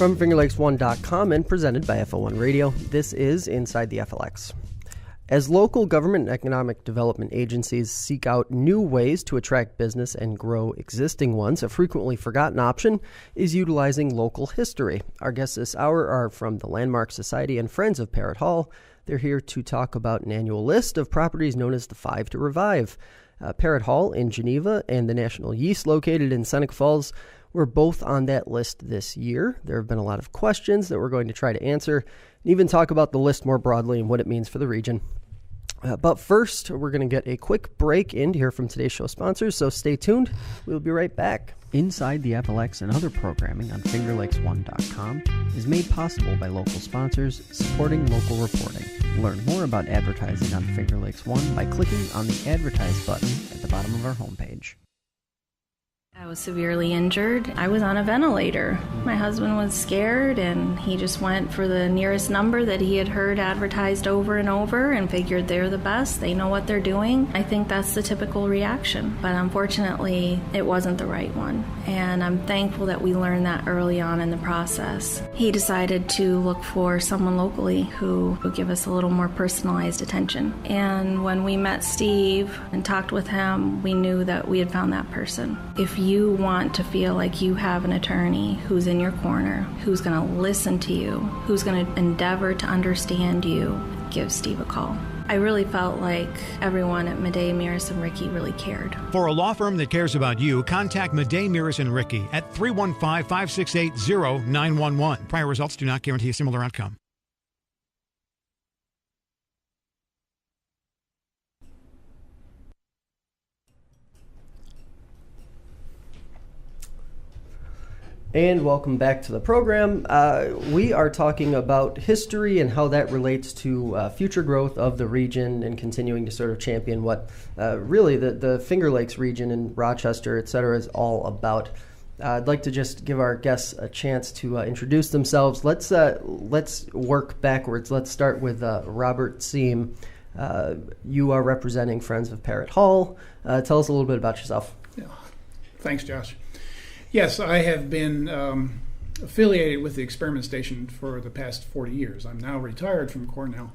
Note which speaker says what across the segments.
Speaker 1: From FingerLakes1.com and presented by FL1 Radio, this is Inside the FLX. As local government and economic development agencies seek out new ways to attract business and grow existing ones, a frequently forgotten option is utilizing local history. Our guests this hour are from the Landmark Society and Friends of Parrott Hall. They're here to talk about an annual list of properties known as the Five to Revive. Parrott Hall in Geneva and the National Yeast located in Seneca Falls were both on that list this year. There have been a lot of questions that we're going to try to answer and even talk about the list more broadly and what it means for the region. But first, we're going to get a quick break in to hear from today's show sponsors, so stay tuned. We'll be right back. Inside the FLX and other programming on FingerLakes1.com is made possible by local sponsors supporting local reporting. Learn more about advertising on Finger Lakes One by clicking on the Advertise button at the bottom of our homepage.
Speaker 2: I was severely injured. I was on a ventilator. My husband was scared, and he just went for the nearest number that he had heard advertised over and over and figured they're the best. They know what they're doing. I think that's the typical reaction. But unfortunately, it wasn't the right one. And I'm thankful that we learned that early on in the process. He decided to look for someone locally who would give us a little more personalized attention. And when we met Steve and talked with him, we knew that we had found that person. If you want to feel like you have an attorney who's in your corner, who's going to listen to you, who's going to endeavor to understand you, give Steve a call. I really felt like everyone at Madej, Mears, and Rickey really cared.
Speaker 3: For a law firm that cares about you, contact Madej, Mears, and Rickey at 315-568-0911. Prior results do not guarantee a similar outcome.
Speaker 1: And welcome back to the program. We are talking about history and how that relates to future growth of the region and continuing to sort of champion what really the Finger Lakes region and Rochester, et cetera, is all about. I'd like to just give our guests a chance to introduce themselves. Let's work backwards. Let's start with Robert Seam. You are representing Friends of Parrott Hall. Tell us a little bit about yourself.
Speaker 4: Yeah. Thanks, Josh. Yes, I have been affiliated with the experiment station for the past 40 years. I'm now retired from Cornell,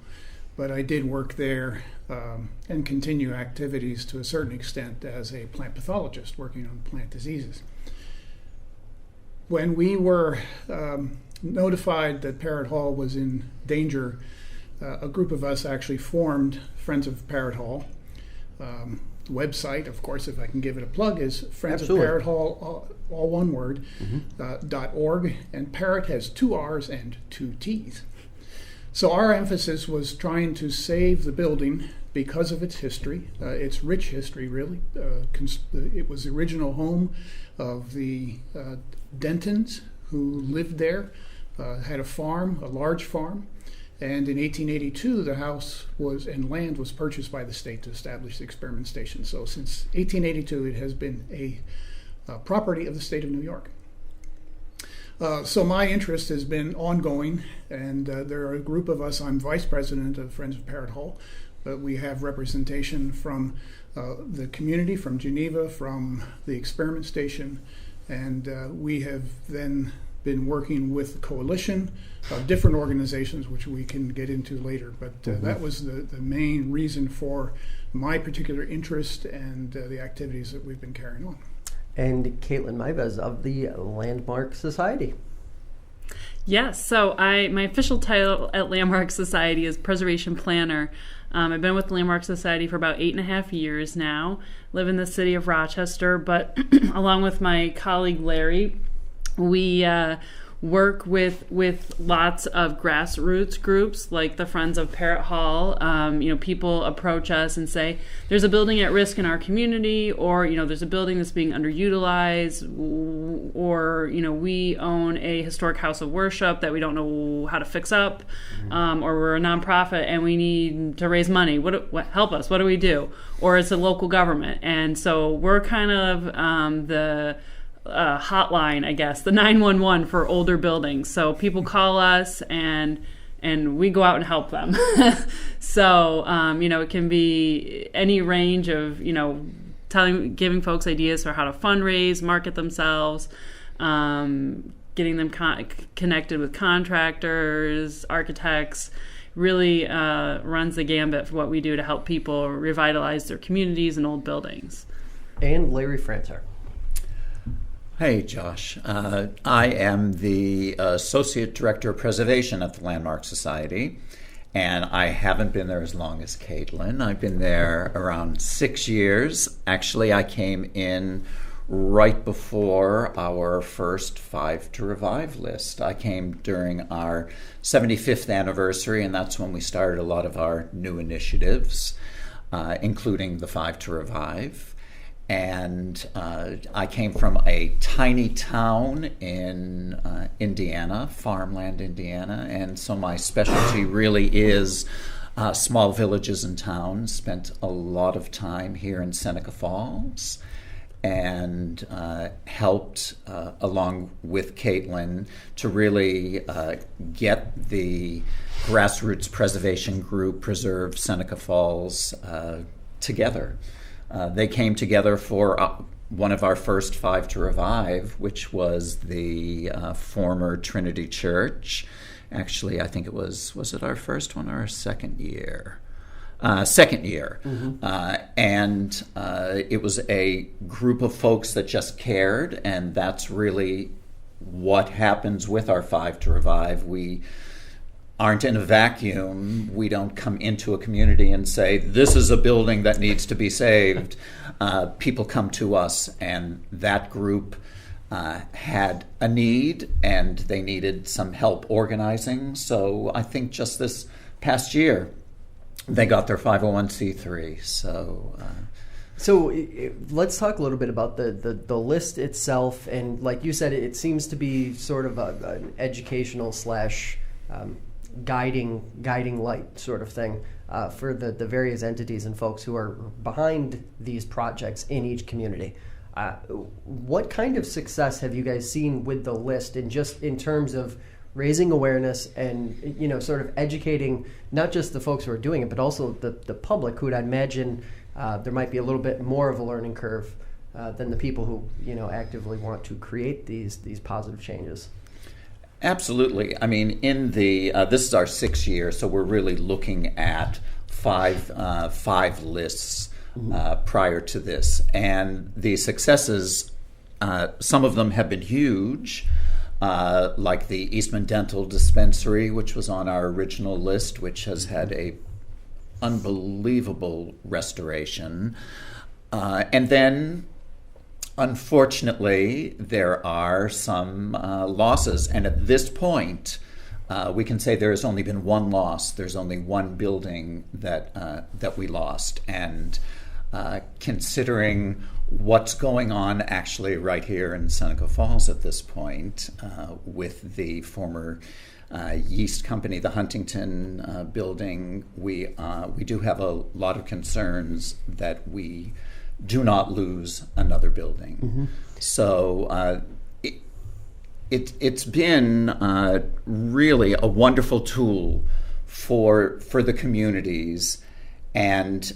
Speaker 4: but I did work there and continue activities to a certain extent as a plant pathologist working on plant diseases. When we were notified that Parrott Hall was in danger, a group of us actually formed Friends of Parrott Hall. The website, of course, if I can give it a plug, is Friends of Parrott Hall, all one word, .org, and Parrott has 2 R's and 2 T's. So our emphasis was trying to save the building because of its history, its rich history, really. It was the original home of the Dentons who lived there, had a farm, a large farm. And in 1882, the house and land was purchased by the state to establish the experiment station. So since 1882, it has been a property of the state of New York. So my interest has been ongoing, and there are a group of us. I'm vice president of Friends of Parrott Hall, but we have representation from the community, from Geneva, from the experiment station, and we have then been working with the coalition of different organizations, which we can get into later. But that was the main reason for my particular interest and the activities that we've been carrying on.
Speaker 1: And Caitlin Maives of the Landmark Society.
Speaker 5: Yes, so my official title at Landmark Society is Preservation Planner. I've been with the Landmark Society for about 8.5 years now, live in the city of Rochester, but along with my colleague Larry, we work with lots of grassroots groups like the Friends of Parrott Hall. People approach us and say, there's a building at risk in our community, or, there's a building that's being underutilized, or, we own a historic house of worship that we don't know how to fix up, or we're a nonprofit and we need to raise money. What help us? What do we do? Or it's a local government. And so we're kind of the hotline, I guess, the 911 for older buildings. So people call us and we go out and help them. So, it can be any range of, giving folks ideas for how to fundraise, market themselves, getting them connected with contractors, architects, really runs the gambit for what we do to help people revitalize their communities and old buildings.
Speaker 1: And Larry Frantar.
Speaker 6: Hey, Josh. I am the Associate Director of Preservation at the Landmark Society, and I haven't been there as long as Caitlin. I've been there around 6 years. Actually, I came in right before our first 5 to Revive list. I came during our 75th anniversary, and that's when we started a lot of our new initiatives, including the 5 to Revive. And I came from a tiny town in Indiana, farmland Indiana, and so my specialty really is small villages and towns. Spent a lot of time here in Seneca Falls, and helped, along with Caitlin, to really get the grassroots preservation group Preserve Seneca Falls together. They came together for one of our first 5 to Revive, which was the former Trinity Church. Actually, I think it was it our first one or our second year? Second year. Mm-hmm. And it was a group of folks that just cared, and that's really what happens with our 5 to Revive. We aren't in a vacuum. We don't come into a community and say, this is a building that needs to be saved. People come to us, and that group had a need, and they needed some help organizing. So I think just this past year, they got their 501c3.
Speaker 1: So let's talk a little bit about the list itself. And like you said, it seems to be sort of an educational / guiding light sort of thing for the various entities and folks who are behind these projects in each community. What kind of success have you guys seen with the list, and just in terms of raising awareness and, you know, sort of educating not just the folks who are doing it, but also the public, who I'd imagine there might be a little bit more of a learning curve than the people who, you know, actively want to create these positive changes?
Speaker 6: Absolutely. I mean, in the this is our 6th year, so we're really looking at five lists prior to this, and the successes. Some of them have been huge, like the Eastman Dental Dispensary, which was on our original list, which has had a unbelievable restoration, and then, unfortunately, there are some losses, and at this point, we can say there has only been one loss. There's only one building that we lost, and considering what's going on actually right here in Seneca Falls at this point with the former yeast company, the Huntington building, we do have a lot of concerns that we do not lose another building. Mm-hmm. So it's been really a wonderful tool for the communities, and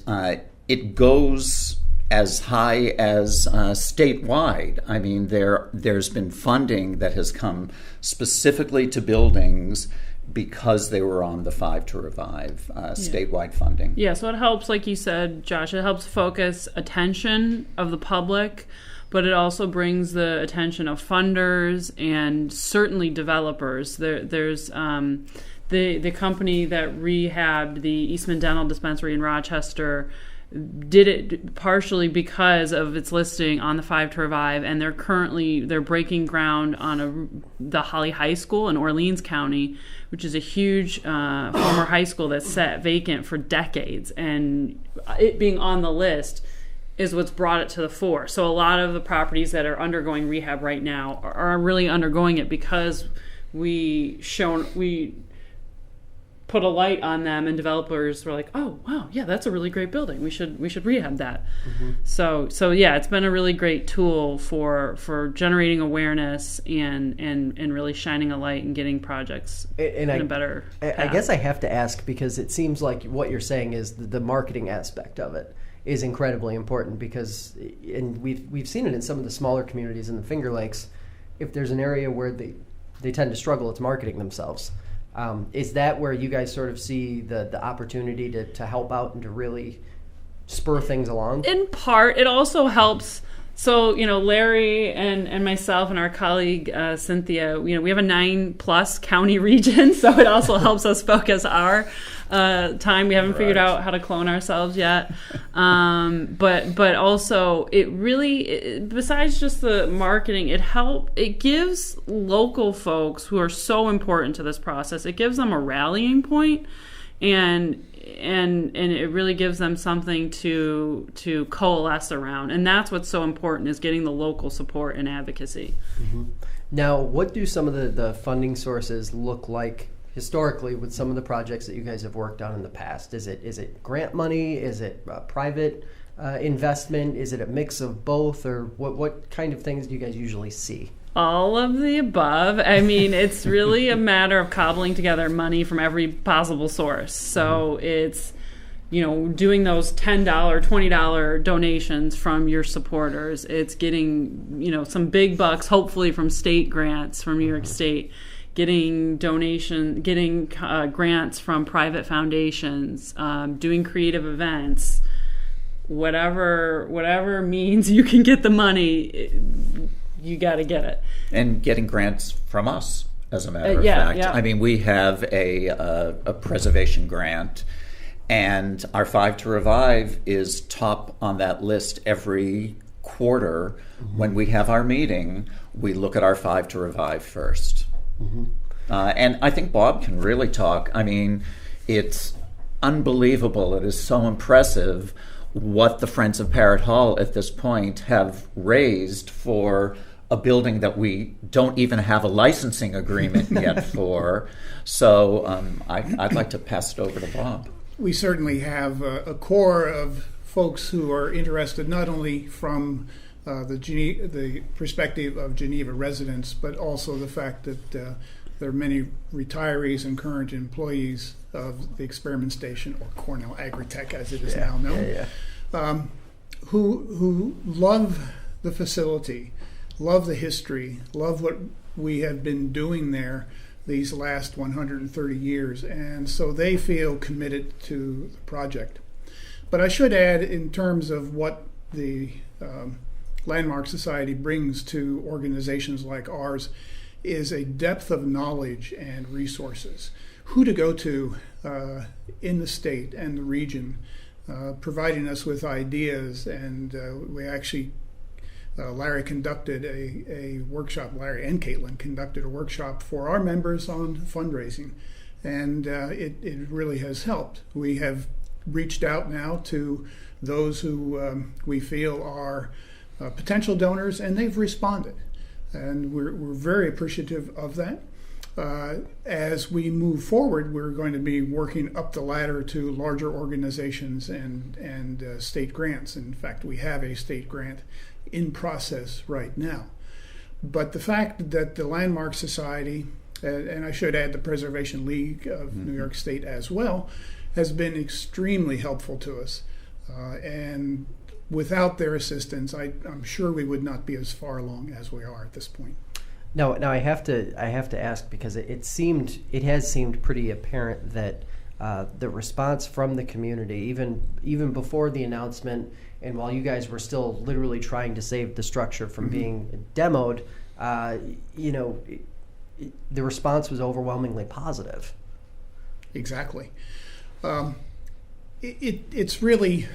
Speaker 6: it goes as high as statewide. I mean, there's been funding that has come specifically to buildings because they were on the 5 to Revive statewide funding.
Speaker 5: Yeah, so it helps, like you said, Josh, it helps focus attention of the public, but it also brings the attention of funders and certainly developers. There's the company that rehabbed the Eastman Dental Dispensary in Rochester did it partially because of its listing on the 5 to Revive, and they're breaking ground on the Holly High School in Orleans County, which is a huge former high school that's sat vacant for decades, and it being on the list is what's brought it to the fore. So a lot of the properties that are undergoing rehab right now are really undergoing it because we put a light on them, and developers were like, "Oh, wow, yeah, that's a really great building. We should rehab that." Mm-hmm. So yeah, it's been a really great tool for generating awareness and really shining a light and getting projects in a better path.
Speaker 1: I guess I have to ask, because it seems like what you're saying is the marketing aspect of it is incredibly important, because, and we've seen it in some of the smaller communities in the Finger Lakes. If there's an area where they tend to struggle. It's marketing themselves. Is that where you guys sort of see the opportunity to help out and to really spur things along?
Speaker 5: In part, it also helps. So, Larry and myself and our colleague Cynthia, we have a 9+ county region, so it also helps us focus our time. We haven't figured out how to clone ourselves yet. But also, it really, besides just the marketing, it gives local folks who are so important to this process, it gives them a rallying point, and it really gives them something to coalesce around. And that's what's so important, is getting the local support and advocacy.
Speaker 1: Mm-hmm. Now, what do some of the funding sources look like historically with some of the projects that you guys have worked on in the past? Is it grant money? Is it private investment? Is it a mix of both? Or what kind of things do you guys usually see?
Speaker 5: All of the above. I mean, it's really a matter of cobbling together money from every possible source. So it's, doing those $10, $20 donations from your supporters. It's getting, some big bucks, hopefully from state grants from New York State, getting grants from private foundations, doing creative events, whatever means you can get the money, you got to get it.
Speaker 6: And getting grants from us, as a matter of fact.
Speaker 5: Yeah.
Speaker 6: I mean, we have a preservation grant, and our 5 to Revive is top on that list every quarter. Mm-hmm. When we have our meeting, we look at our 5 to Revive first. Mm-hmm. And I think Bob can really talk. I mean, it's unbelievable. It is so impressive what the Friends of Parrott Hall at this point have raised for a building that we don't even have a licensing agreement yet for. So I'd like to pass it over to Bob.
Speaker 4: We certainly have a core of folks who are interested not only from the perspective of Geneva residents, but also the fact that there are many retirees and current employees of the Experiment Station, or Cornell Agritech as it is now known, who love the facility, love the history, love what we have been doing there these last 130 years, and so they feel committed to the project. But I should add, in terms of what the Landmark Society brings to organizations like ours, is a depth of knowledge and resources. Who to go to in the state and the region, providing us with ideas, and we actually Larry conducted a workshop, Larry and Caitlin conducted a workshop for our members on fundraising, and it really has helped. We have reached out now to those who we feel are potential donors, and they've responded, and we're very appreciative of that. As we move forward, we're going to be working up the ladder to larger organizations and state grants. In fact, we have a state grant in process right now. But the fact that the Landmark Society, and I should add the Preservation League of New York State as well, has been extremely helpful to us. And without their assistance, I'm sure we would not be as far along as we are at this point.
Speaker 1: Now I have to ask, because it has seemed pretty apparent that the response from the community, even before the announcement, and while you guys were still literally trying to save the structure from being demoed, the response was overwhelmingly positive.
Speaker 4: Exactly. It's really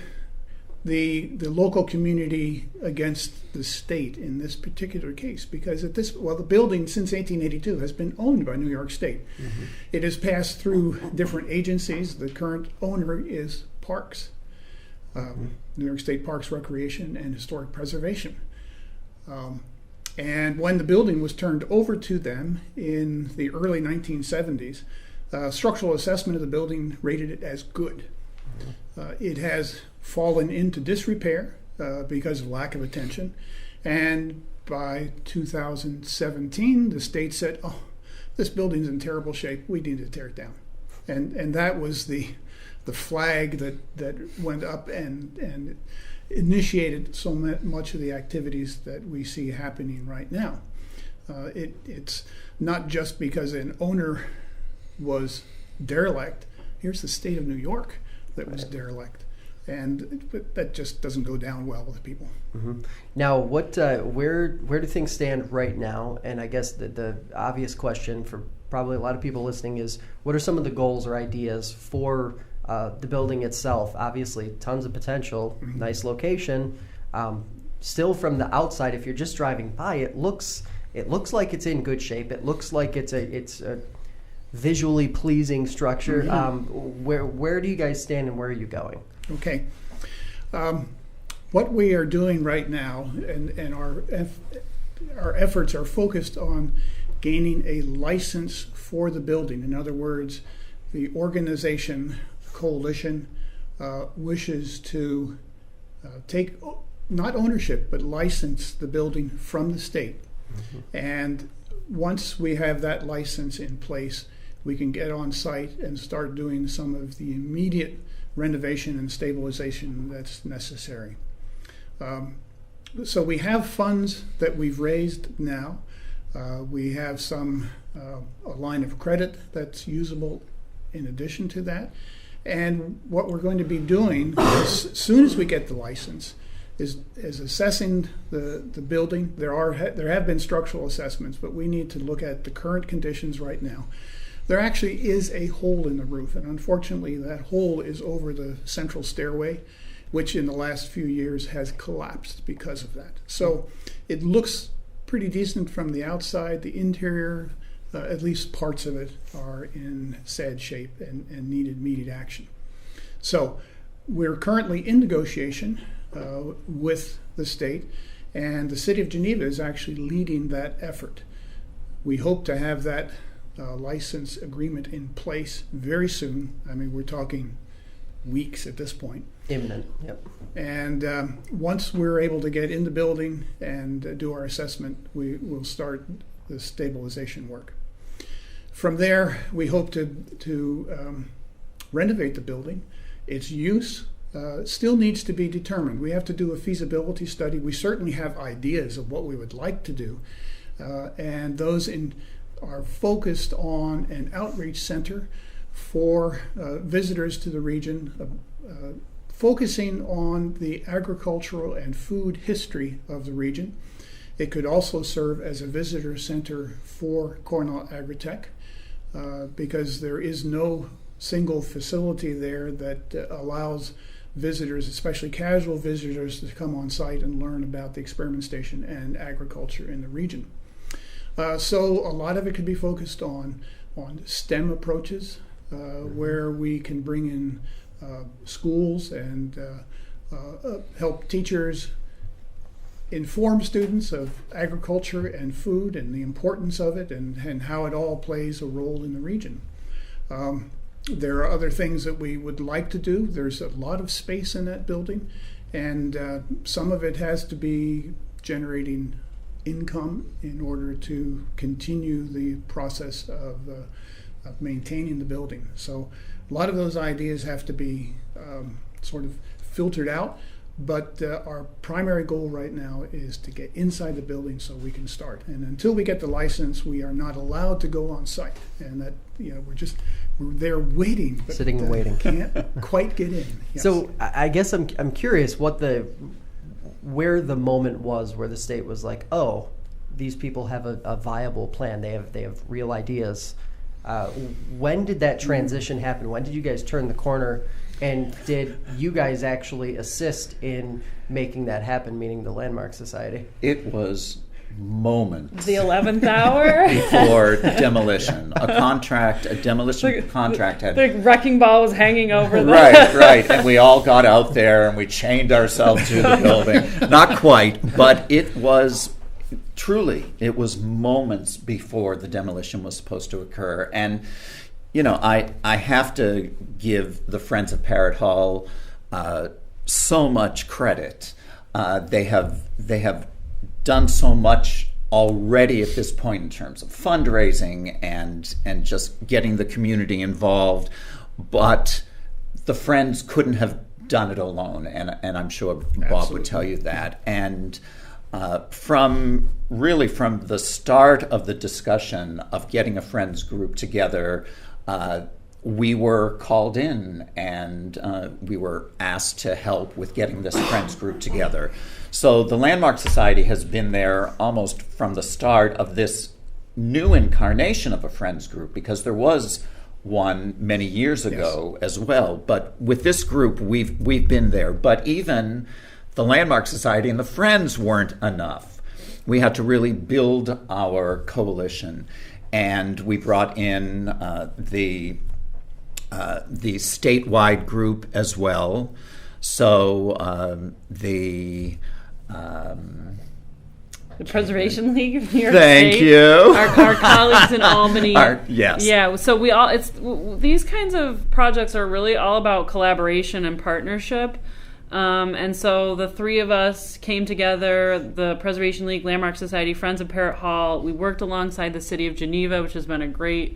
Speaker 4: the local community against the state in this particular case, because the building since 1882 has been owned by New York State. Mm-hmm. It has passed through different agencies. The current owner is Parks, New York State Parks, Recreation, and Historic Preservation. And when the building was turned over to them in the early 1970s, structural assessment of the building rated it as good. It has fallen into disrepair because of lack of attention, and by 2017 the state said, "Oh, this building's in terrible shape, we need to tear it down." And that was the flag that went up and initiated so much of the activities that we see happening right now. It's not just because an owner was derelict. Here's the state of New York that was derelict. But that just doesn't go down well with people.
Speaker 1: Mm-hmm. Now, where do things stand right now? And I guess the obvious question for probably a lot of people listening is, what are some of the goals or ideas for the building itself? Obviously, tons of potential, nice location. Still, from the outside, if you're just driving by, it looks like it's in good shape. It looks like it's a visually pleasing structure. Where do you guys stand, and where are you going?
Speaker 4: Okay. What we are doing right now, and our efforts are focused on gaining a license for the building. In other words, the organization, the coalition, wishes to take not ownership, but license the building from the state. And once we have that license in place, we can get on site and start doing some of the immediate renovation and stabilization that's necessary. So we have funds that we've raised now. We have a line of credit that's usable in addition to that. And what we're going to be doing as soon as we get the license is assessing the building. There have been structural assessments, but we need to look at the current conditions right now. There actually is a hole in the roof, and unfortunately that hole is over the central stairway, which in the last few years has collapsed because of that. So it looks pretty decent from the outside. The interior, at least parts of it, are in sad shape and need immediate action. So we're currently in negotiation with the state, and the city of Geneva is actually leading that effort. We hope to have that license agreement in place very soon. I mean, we're talking weeks at this point.
Speaker 1: Imminent, yep.
Speaker 4: And once we're able to get in the building and do our assessment, we will start the stabilization work. From there, we hope to renovate the building. Its use still needs to be determined. We have to do a feasibility study. We certainly have ideas of what we would like to do, and those are focused on an outreach center for visitors to the region, focusing on the agricultural and food history of the region. It could also serve as a visitor center for Cornell Agritech, because there is no single facility there that allows visitors, especially casual visitors, to come on site and learn about the experiment station and agriculture in the region. So a lot of it could be focused on STEM approaches, where we can bring in schools and help teachers inform students of agriculture and food and the importance of it and how it all plays a role in the region. There are other things that we would like to do. There's a lot of space in that building, and some of it has to be generating income in order to continue the process of maintaining the building. So a lot of those ideas have to be sort of filtered out, but our primary goal right now is to get inside the building so we can start. And until we get the license, we are not allowed to go on site, and that we're there waiting, but
Speaker 1: sitting and waiting,
Speaker 4: can't quite get in. Yes.
Speaker 1: So I guess I'm curious where the moment was where the state was like, oh, these people have a viable plan. They have real ideas. When did that transition happen? When did you guys turn the corner? And did you guys actually assist in making that happen, meaning the Landmark Society?
Speaker 6: It was moments.
Speaker 5: The 11th hour?
Speaker 6: Before demolition. A demolition contract had...
Speaker 5: The wrecking ball was hanging over the...
Speaker 6: Right. And we all got out there and we chained ourselves to the building. Not quite, but it was... Truly, it was moments before the demolition was supposed to occur. And, I have to give the Friends of Parrott Hall so much credit. They have done so much already at this point in terms of fundraising and just getting the community involved. But the Friends couldn't have done it alone, and I'm sure Bob would tell you that. And from the start of the discussion of getting a friends group together, we were called in and we were asked to help with getting this friends group together. So the Landmark Society has been there almost from the start of this new incarnation of a friends group, because there was one many years ago as well. But with this group, we've been there. But even the Landmark Society and the Friends weren't enough. We had to really build our coalition, and we brought in the statewide group as well. So the
Speaker 5: Preservation League of New York
Speaker 6: Thank
Speaker 5: State.
Speaker 6: you.
Speaker 5: Our colleagues in Albany.
Speaker 6: Yes.
Speaker 5: Yeah. So these kinds of projects are really all about collaboration and partnership. And so the three of us came together, the Preservation League, Landmark Society, Friends of Parrott Hall. We worked alongside the city of Geneva, which has been a great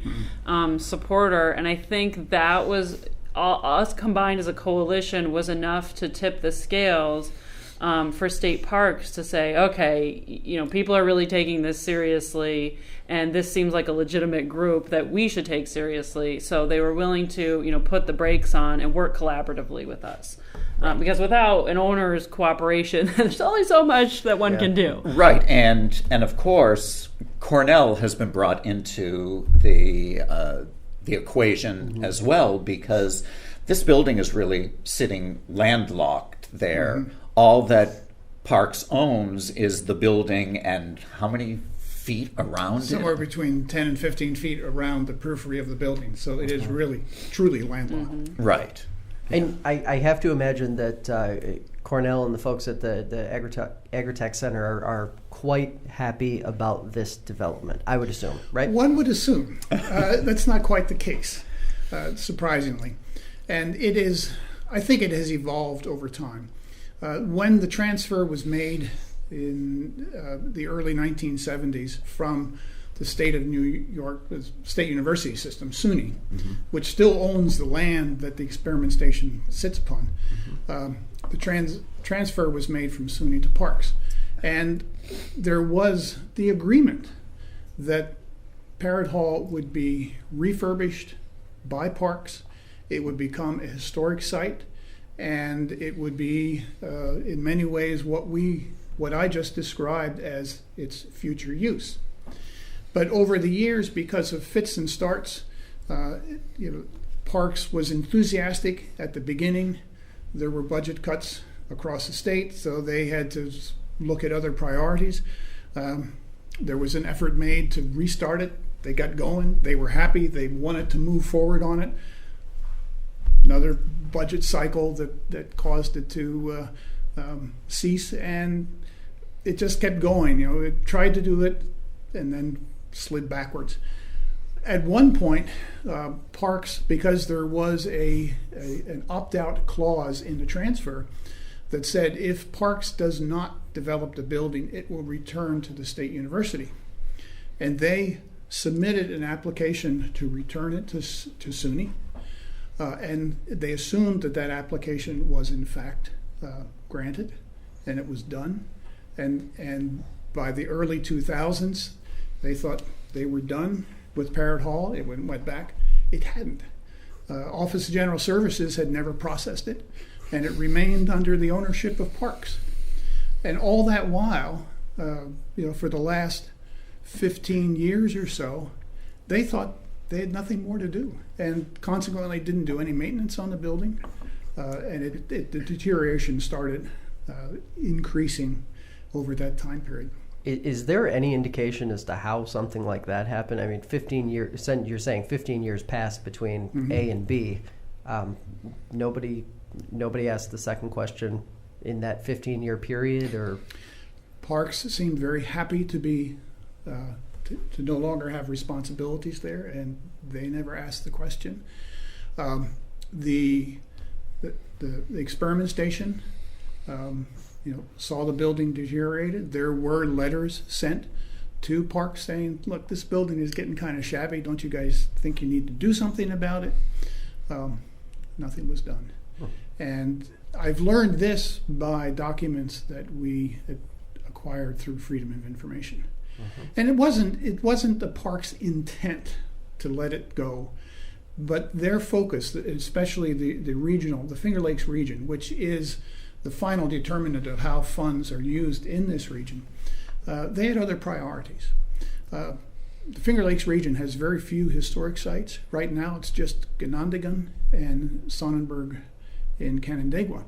Speaker 5: supporter. And I think that was us combined as a coalition was enough to tip the scales for state parks to say, okay, people are really taking this seriously, and this seems like a legitimate group that we should take seriously. So they were willing to, put the brakes on and work collaboratively with us. Because without an owner's cooperation, there's only so much that one can do.
Speaker 6: Right, and of course, Cornell has been brought into the equation as well, because this building is really sitting landlocked there. All that Parks owns is the building and how many feet around
Speaker 4: Somewhere
Speaker 6: it?
Speaker 4: between 10 and 15 feet around the periphery of the building. So it is really, truly landlocked.
Speaker 6: Right.
Speaker 1: And I have to imagine that Cornell and the folks at the Agritech Center are quite happy about this development, I would assume, right?
Speaker 4: One would assume. That's not quite the case, surprisingly. And it is, I think it has evolved over time. When the transfer was made in the early 1970s from the state of New York, the State University system, SUNY, which still owns the land that the experiment station sits upon, the transfer was made from SUNY to Parks. And there was the agreement that Parrott Hall would be refurbished by Parks. It would become a historic site, and it would be, in many ways, what I just described as its future use. But over the years, because of fits and starts, Parks was enthusiastic at the beginning. There were budget cuts across the state, so they had to look at other priorities. There was an effort made to restart it. They got going. They were happy. They wanted to move forward on it. Another budget cycle that caused it to cease, and it just kept going. It tried to do it and then slid backwards. At one point, Parks, because there was an opt-out clause in the transfer that said if Parks does not develop the building, it will return to the State University. And they submitted an application to return it to SUNY, and they assumed that application was in fact granted, and it was done. And by the early 2000s, they thought they were done with Parrott Hall. It went back. It hadn't. Office of General Services had never processed it, and it remained under the ownership of Parks. And all that while, for the last 15 years or so, they thought they had nothing more to do, and consequently didn't do any maintenance on the building, and the deterioration started increasing over that time period.
Speaker 1: Is there any indication as to how something like that happened? I mean, 15 years, you're saying 15 years passed between A and B. Nobody asked the second question in that 15-year period, or?
Speaker 4: Parks seemed very happy to be to no longer have responsibilities there, and they never asked the question. The experiment station, saw the building deteriorated. There were letters sent to Parks saying, look, this building is getting kind of shabby. Don't you guys think you need to do something about it? Nothing was done. And I've learned this by documents that we acquired through freedom of information. And it wasn't the park's intent to let it go, but their focus, especially the regional, the Finger Lakes region, which is the final determinant of how funds are used in this region, they had other priorities. The Finger Lakes region has very few historic sites. Right now it's just Ganondagan and Sonnenberg in Canandaigua.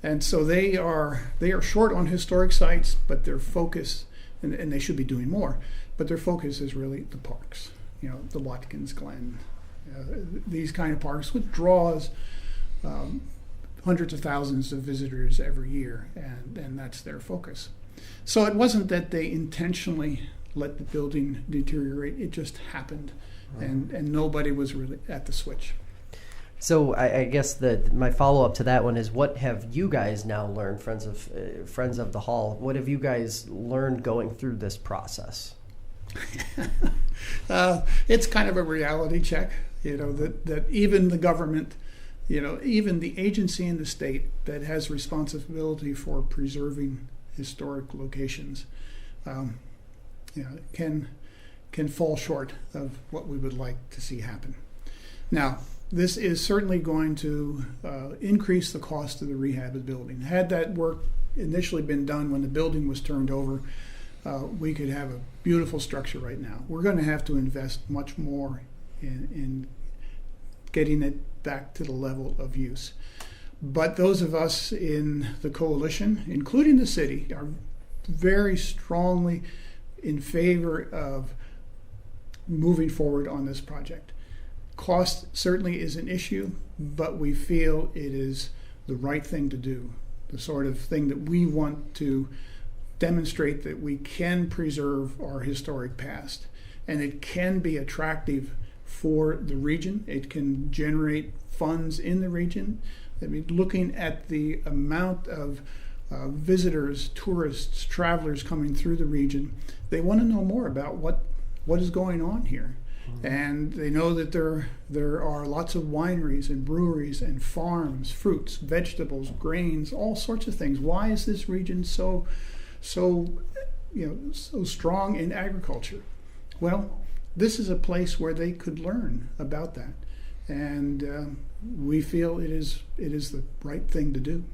Speaker 4: And so they are short on historic sites, but their focus, and they should be doing more, but their focus is really the parks, the Watkins Glen, these kind of parks, which draws hundreds of thousands of visitors every year, and that's their focus. So it wasn't that they intentionally let the building deteriorate, it just happened, and nobody was really at the switch.
Speaker 1: So I guess my follow-up to that one is, what have you guys now learned, friends of the Hall? What have you guys learned going through this process?
Speaker 4: It's kind of a reality check, that even the government, even the agency in the state that has responsibility for preserving historic locations, can fall short of what we would like to see happen. Now, this is certainly going to increase the cost of the rehab of the building. Had that work initially been done when the building was turned over, we could have a beautiful structure right now. We're going to have to invest much more in getting it back to the level of use. But those of us in the coalition, including the city, are very strongly in favor of moving forward on this project. Cost certainly is an issue, but we feel it is the right thing to do, the sort of thing that we want to demonstrate that we can preserve our historic past, and it can be attractive for the region. It can generate funds in the region. I mean, looking at the amount of visitors, tourists, travelers coming through the region, they want to know more about what is going on here. And they know that there are lots of wineries and breweries and farms, fruits, vegetables, grains, all sorts of things. Why is this region so strong in agriculture? Well, this is a place where they could learn about that, and we feel it is the right thing to do.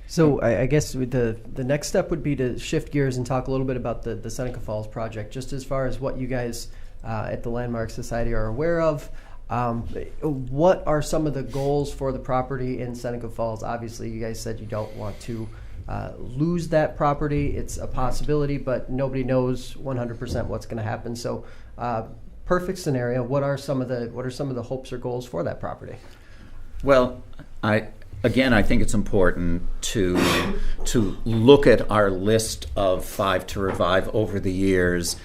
Speaker 1: So I guess the next step would be to shift gears and talk a little bit about the Seneca Falls project, just as far as what you guys at the Landmark Society are aware of. What are some of the goals for the property in Seneca Falls? Obviously, you guys said you don't want to lose that property. It's a possibility, but nobody knows 100% what's going to happen. So, perfect scenario. What are some of the hopes or goals for that property?
Speaker 6: Well, I think it's important to look at our list of 5 to revive over the years.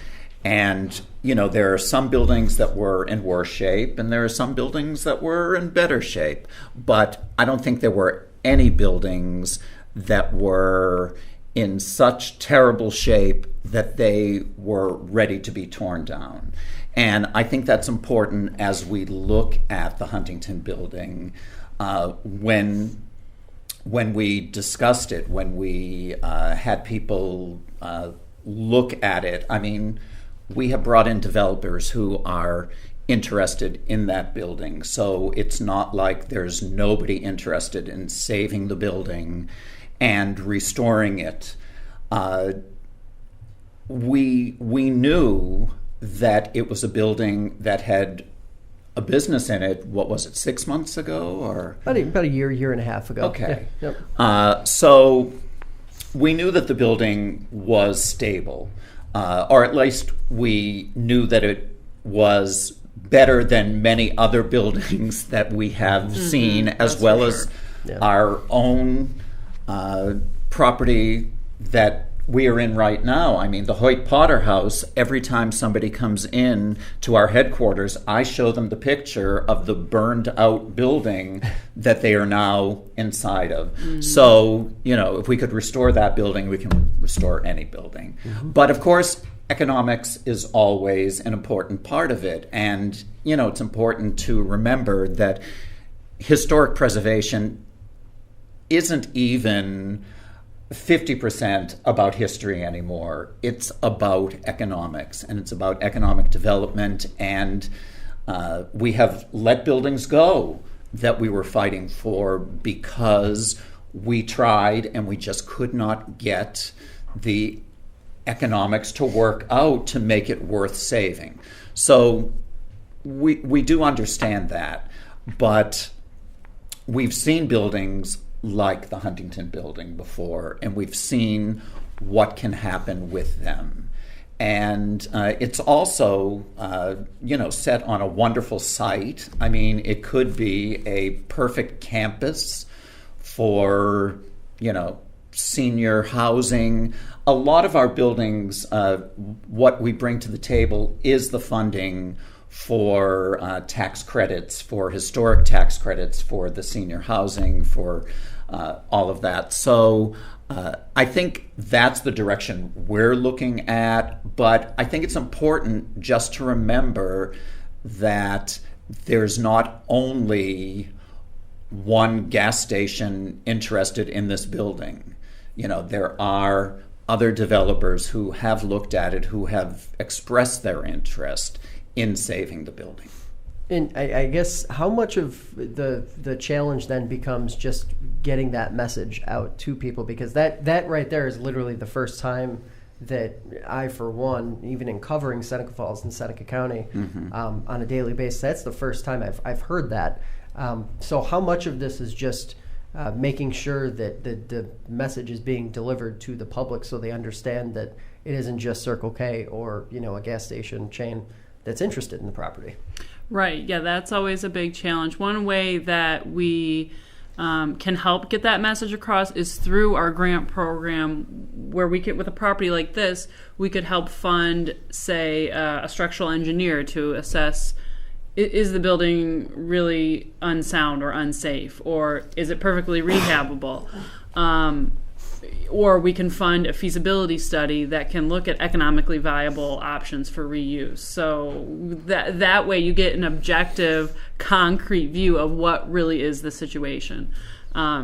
Speaker 6: And, there are some buildings that were in worse shape, and there are some buildings that were in better shape. But I don't think there were any buildings that were in such terrible shape that they were ready to be torn down. And I think that's important as we look at the Huntington building. When we discussed it, when we had people look at it, I mean, we have brought in developers who are interested in that building. So it's not like there's nobody interested in saving the building and restoring it. We knew that it was a building that had a business in it. What was it, 6 months ago, or
Speaker 1: about a year and a half ago?
Speaker 6: Okay.
Speaker 1: Yeah. Yep.
Speaker 6: So we knew that the building was stable, or at least we knew that it was better than many other buildings that we have seen, as
Speaker 1: That's
Speaker 6: well
Speaker 1: for
Speaker 6: as
Speaker 1: sure. Yeah.
Speaker 6: our own property that we are in right now. I mean, the Hoyt Potter House, every time somebody comes in to our headquarters, I show them the picture of the burned out building that they are now inside of. So, if we could restore that building, we can restore any building. But of course, economics is always an important part of it. And, it's important to remember that historic preservation isn't even 50% about history anymore. It's about economics, and it's about economic development, and we have let buildings go that we were fighting for because we tried and we just could not get the economics to work out to make it worth saving. So we do understand that, but we've seen buildings like the Huntington building before, and we've seen what can happen with them. And it's also, set on a wonderful site. I mean, it could be a perfect campus for, senior housing. A lot of our buildings, what we bring to the table is the funding for tax credits, for historic tax credits, for the senior housing, for all of that. So I think that's the direction we're looking at, but I think it's important just to remember that there's not only one gas station interested in this building. There are other developers who have looked at it, who have expressed their interest in saving the building.
Speaker 1: And I guess how much of the challenge then becomes just getting that message out to people? Because that right there is literally the first time that I, for one, even in covering Seneca Falls and Seneca County on a daily basis, that's the first time I've heard that. So how much of this is just making sure that the message is being delivered to the public so they understand that it isn't just Circle K or a gas station chain that's interested in the property?
Speaker 5: Right. Yeah, that's always a big challenge. One way that we can help get that message across is through our grant program, where we could, with a property like this, we could help fund, say, a structural engineer to assess, is the building really unsound or unsafe, or is it perfectly rehabable? Or we can fund a feasibility study that can look at economically viable options for reuse. So that way you get an objective, concrete view of what really is the situation. As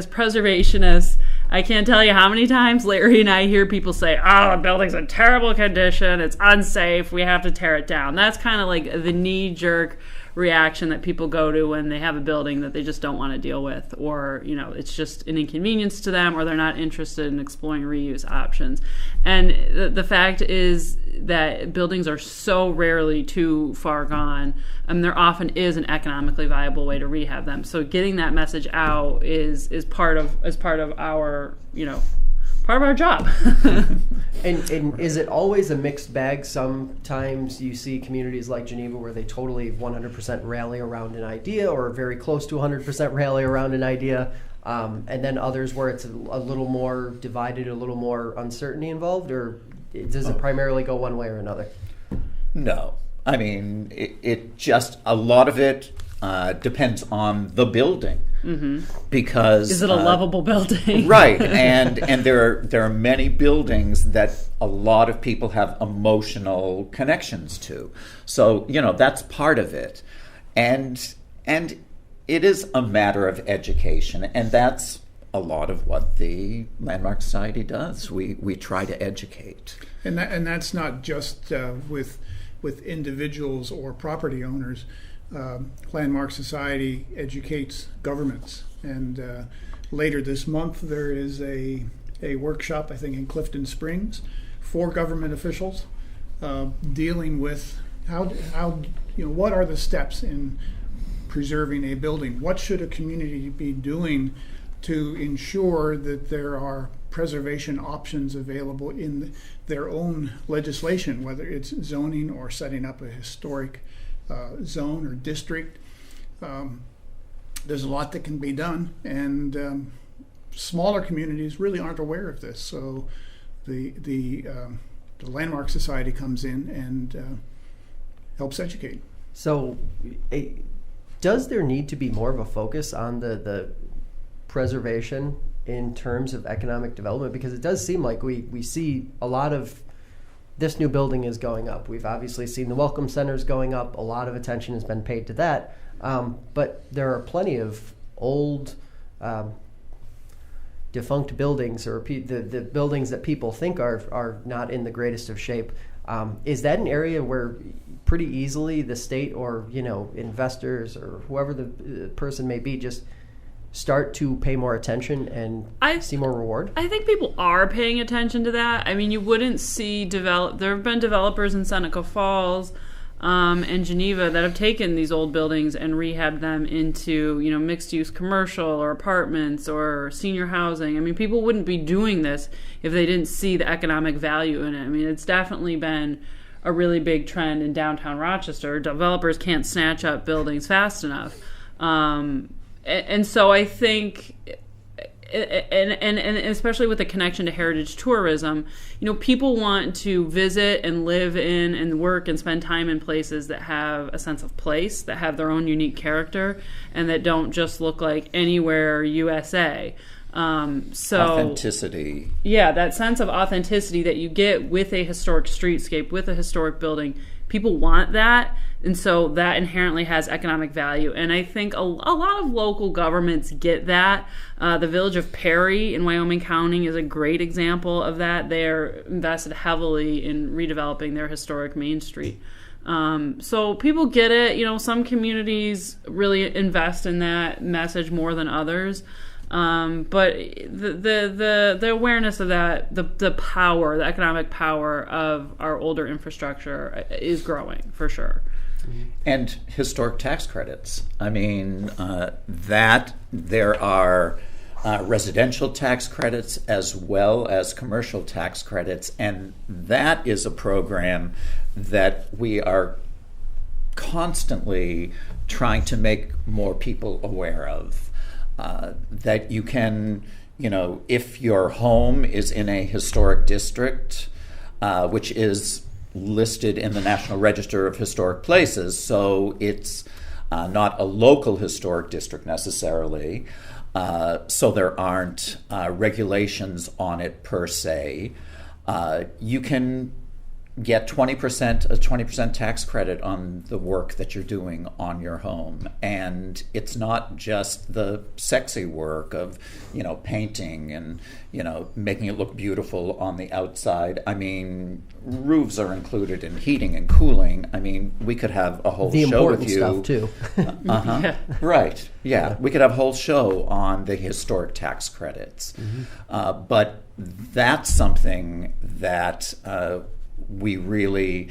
Speaker 5: preservationists, I can't tell you how many times Larry and I hear people say, "Oh, the building's in terrible condition, it's unsafe, we have to tear it down." That's kind of like the knee-jerk reaction that people go to when they have a building that they just don't want to deal with, or it's just an inconvenience to them, or they're not interested in exploring reuse options. And the fact is that buildings are so rarely too far gone, and there often is an economically viable way to rehab them. So getting that message out is part of our part of our job.
Speaker 1: And is it always a mixed bag? Sometimes you see communities like Geneva where they totally 100% rally around an idea, or very close to 100% rally around an idea, and then others where it's a little more divided, a little more uncertainty involved, or does it primarily go one way or another?
Speaker 6: No. I mean, it just, a lot of it depends on the building. Because
Speaker 5: is it a lovable building?
Speaker 6: Right, and there are many buildings that a lot of people have emotional connections to. So that's part of it, and it is a matter of education, and that's a lot of what the Landmark Society does. We try to educate,
Speaker 4: and that's not just with individuals or property owners. Landmark Society educates governments, and later this month there is a workshop, I think, in Clifton Springs for government officials dealing with how what are the steps in preserving a building. What should a community be doing to ensure that there are preservation options available in their own legislation, whether it's zoning or setting up a historic zone or district. There's a lot that can be done, and smaller communities really aren't aware of this. So the Landmark Society comes in and helps educate.
Speaker 1: So does there need to be more of a focus on the preservation in terms of economic development? Because it does seem like we see a lot of this new building is going up. We've obviously seen the welcome centers going up. A lot of attention has been paid to that. But there are plenty of old defunct buildings or the buildings that people think are not in the greatest of shape. Is that an area where pretty easily the state or investors or whoever the person may be just start to pay more attention and see more reward?
Speaker 5: I think people are paying attention to that. I mean, you wouldn't see there have been developers in Seneca Falls and Geneva that have taken these old buildings and rehabbed them into, mixed-use commercial or apartments or senior housing. I mean, people wouldn't be doing this if they didn't see the economic value in it. I mean, it's definitely been a really big trend in downtown Rochester. Developers can't snatch up buildings fast enough. And so I think, and especially with the connection to heritage tourism, people want to visit and live in and work and spend time in places that have a sense of place, that have their own unique character, and that don't just look like anywhere USA.
Speaker 6: Authenticity.
Speaker 5: Yeah, that sense of authenticity that you get with a historic streetscape, with a historic building. People want that, and so that inherently has economic value. And I think a lot of local governments get that. The village of Perry in Wyoming County is a great example of that. They're invested heavily in redeveloping their historic Main Street. So people get it. Some communities really invest in that message more than others. But the awareness of that, the power, the economic power of our older infrastructure is growing for sure.
Speaker 6: And historic tax credits. I mean, that there are residential tax credits as well as commercial tax credits, and that is a program that we are constantly trying to make more people aware of. That you can, if your home is in a historic district, which is listed in the National Register of Historic Places, so it's not a local historic district necessarily, so there aren't regulations on it per se, you can get 20% a 20% tax credit on the work that you're doing on your home. And it's not just the sexy work of, painting and, making it look beautiful on the outside. I mean, roofs are included in heating and cooling. I mean, we could have a whole show with you.
Speaker 1: The important stuff, too.
Speaker 6: Yeah. Right. Yeah. We could have a whole show on the historic tax credits. Mm-hmm. But that's something that we really,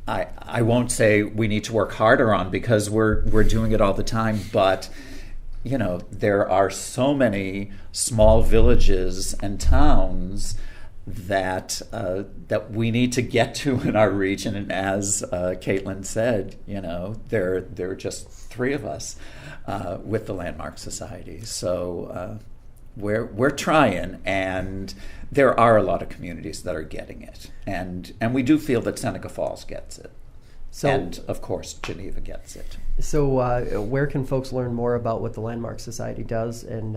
Speaker 6: I won't say we need to work harder on because we're doing it all the time, but there are so many small villages and towns that we need to get to in our region. And as Caitlin said, there are just 3 of us with the Landmark Society. So we're trying, and there are a lot of communities that are getting it, and we do feel that Seneca Falls gets it, and of course Geneva gets it.
Speaker 1: So where can folks learn more about what the Landmark Society does, and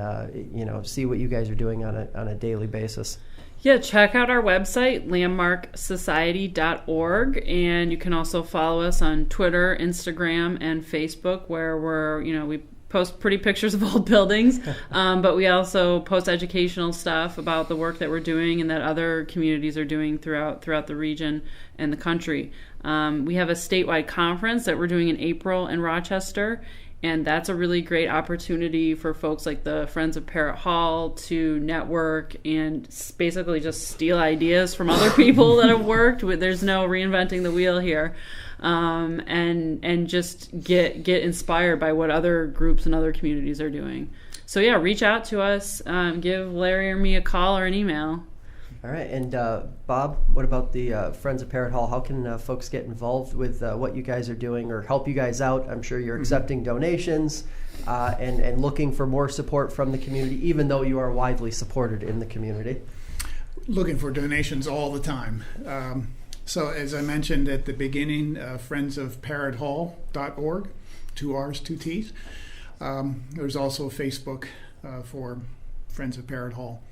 Speaker 1: see what you guys are doing on a daily basis?
Speaker 5: Yeah, check out our website, landmarksociety.org, and you can also follow us on Twitter, Instagram, and Facebook, where we post pretty pictures of old buildings, but we also post educational stuff about the work that we're doing and that other communities are doing throughout the region and the country. We have a statewide conference that we're doing in April in Rochester, and that's a really great opportunity for folks like the Friends of Parrott Hall to network and basically just steal ideas from other people that have worked. There's no reinventing the wheel here. And just get inspired by what other groups and other communities are doing. So yeah, reach out to us, give Larry or me a call or an email.
Speaker 1: All right, and Bob, what about the Friends of Parrott Hall? How can folks get involved with what you guys are doing or help you guys out? I'm sure you're accepting donations and looking for more support from the community, even though you are widely supported in the community.
Speaker 4: Looking for donations all the time. So as I mentioned at the beginning, friendsofparrotthall.org, 2 R's, 2 T's. There's also Facebook for Friends of Parrott Hall.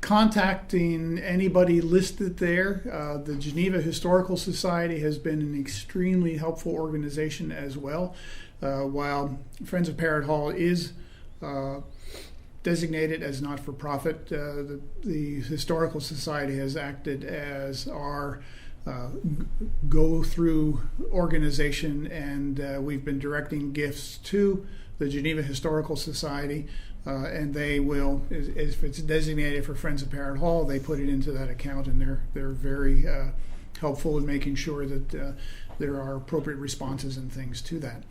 Speaker 4: Contacting anybody listed there. The Geneva Historical Society has been an extremely helpful organization as well. While Friends of Parrott Hall is designated as not-for-profit. The Historical Society has acted as our go-through organization, and we've been directing gifts to the Geneva Historical Society, and they will, if it's designated for Friends of Parrott Hall, they put it into that account, and they're very helpful in making sure that there are appropriate responses and things to that.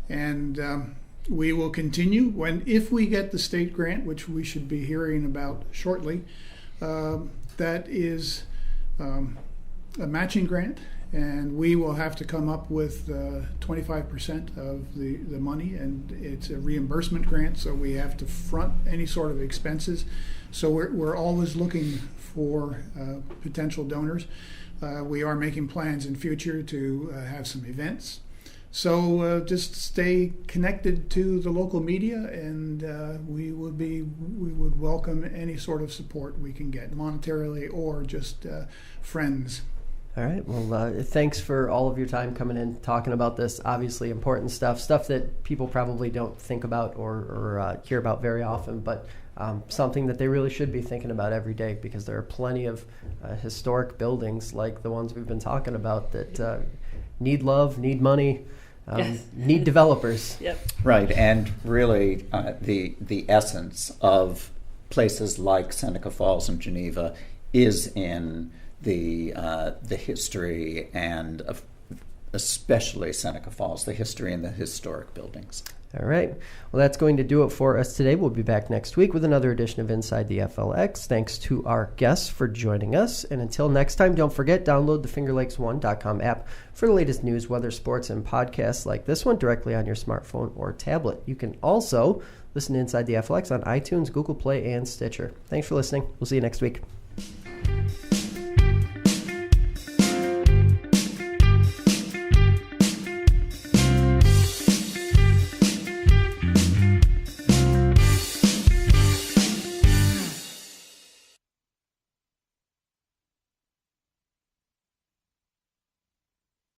Speaker 4: And we will continue if we get the state grant, which we should be hearing about shortly. That is a matching grant, and we will have to come up with 25% of the money, and it's a reimbursement grant, so we have to front any sort of expenses. So we're always looking for potential donors. We are making plans in future to have some events. So just stay connected to the local media, and we would welcome any sort of support we can get, monetarily or just friends.
Speaker 1: All right. Well, thanks for all of your time coming in, talking about this obviously important stuff that people probably don't think about or hear about very often, but something that they really should be thinking about every day, because there are plenty of historic buildings like the ones we've been talking about that need love, need money, need developers.
Speaker 5: Yep.
Speaker 6: Right, and really the essence of places like Seneca Falls and Geneva is in the history, and especially Seneca Falls, the history and the historic buildings.
Speaker 1: All right. Well, that's going to do it for us today. We'll be back next week with another edition of Inside the FLX. Thanks to our guests for joining us. And until next time, don't forget, download the FingerLakes1.com app for the latest news, weather, sports, and podcasts like this one directly on your smartphone or tablet. You can also listen to Inside the FLX on iTunes, Google Play, and Stitcher. Thanks for listening. We'll see you next week.